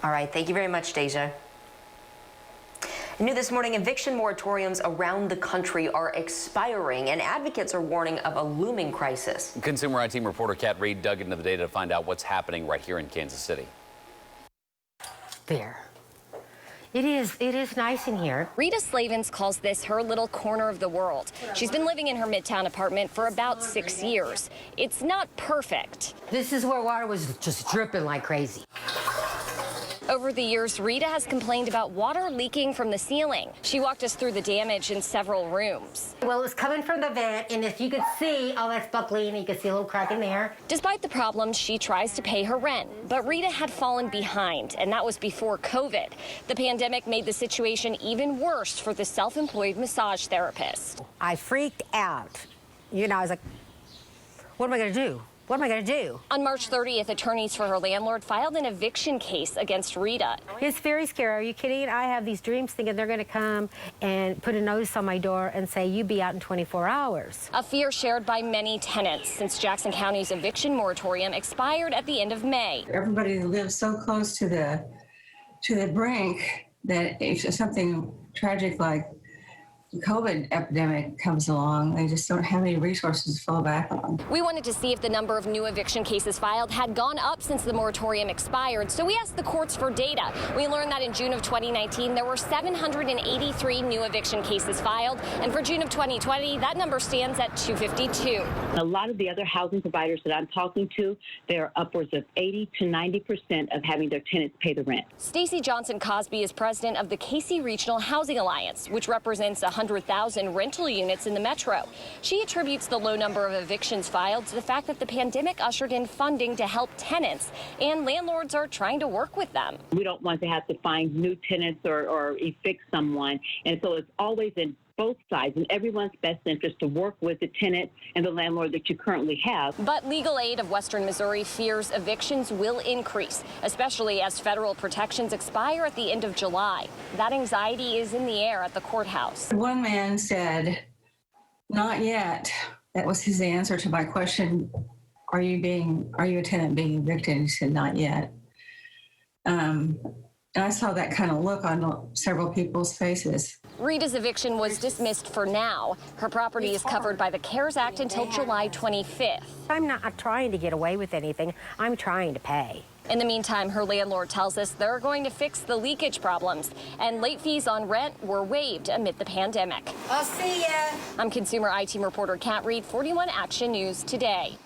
All right, thank you very much, Deja. New this morning, eviction moratoriums around the country are expiring, and advocates are warning of a looming crisis. Consumer IT reporter Kat Reed dug into the data to find out what's happening right here in Kansas City. There. It is nice in here. Rita Slavens calls this her little corner of the world. She's been living in her Midtown apartment for about 6 years. It's not perfect. This is where water was just dripping like crazy. Over the years, Rita has complained about water leaking from the ceiling. She walked us through the damage in several rooms. Well, it's coming from the vent, and if you could see, oh, that's buckling, and you can see a little crack in there. Despite the problems, she tries to pay her rent. But Rita had fallen behind, and that was before COVID. The pandemic made the situation even worse for the self-employed massage therapist. I freaked out. You know, I was like, what am I going to do? What am I going to do? On March 30th, attorneys for her landlord filed an eviction case against Rita. It's very scary. Are you kidding? I have these dreams thinking they're going to come and put a notice on my door and say, you be out in 24 hours. A fear shared by many tenants since Jackson County's eviction moratorium expired at the end of May. Everybody lives so close to the brink that if something tragic like the COVID epidemic comes along, they just don't have any resources to fall back on. We wanted to see if the number of new eviction cases filed had gone up since the moratorium expired, so we asked the courts for data. We learned that in June of 2019, there were 783 new eviction cases filed, and for June of 2020, that number stands at 252. A lot of the other housing providers that I'm talking to, they're upwards of 80 to 90% of having their tenants pay the rent. STACEY JOHNSON-COSBY is president of the Casey Regional Housing Alliance, which represents 100,000 rental units in the metro. She attributes the low number of evictions filed to the fact that the pandemic ushered in funding to help tenants, and landlords are trying to work with them. We don't want to have to find new tenants or evict someone, and so it's always in both sides in everyone's best interest to work with the tenant and the landlord that you currently have. But Legal Aid of Western Missouri fears evictions will increase, especially as federal protections expire at the end of July. That anxiety is in the air at the courthouse. One man said, "Not yet." That was his answer to my question, are you a tenant being evicted? He said, "Not yet." And I saw that kind of look on several people's faces. Rita's eviction was dismissed for now. Her property is covered by the CARES Act until July 25th. I'm not trying to get away with anything. I'm trying to pay. In the meantime, her landlord tells us they're going to fix the leakage problems, and late fees on rent were waived amid the pandemic. I'll see ya. I'm consumer IT reporter Kat Reed, 41 Action News Today.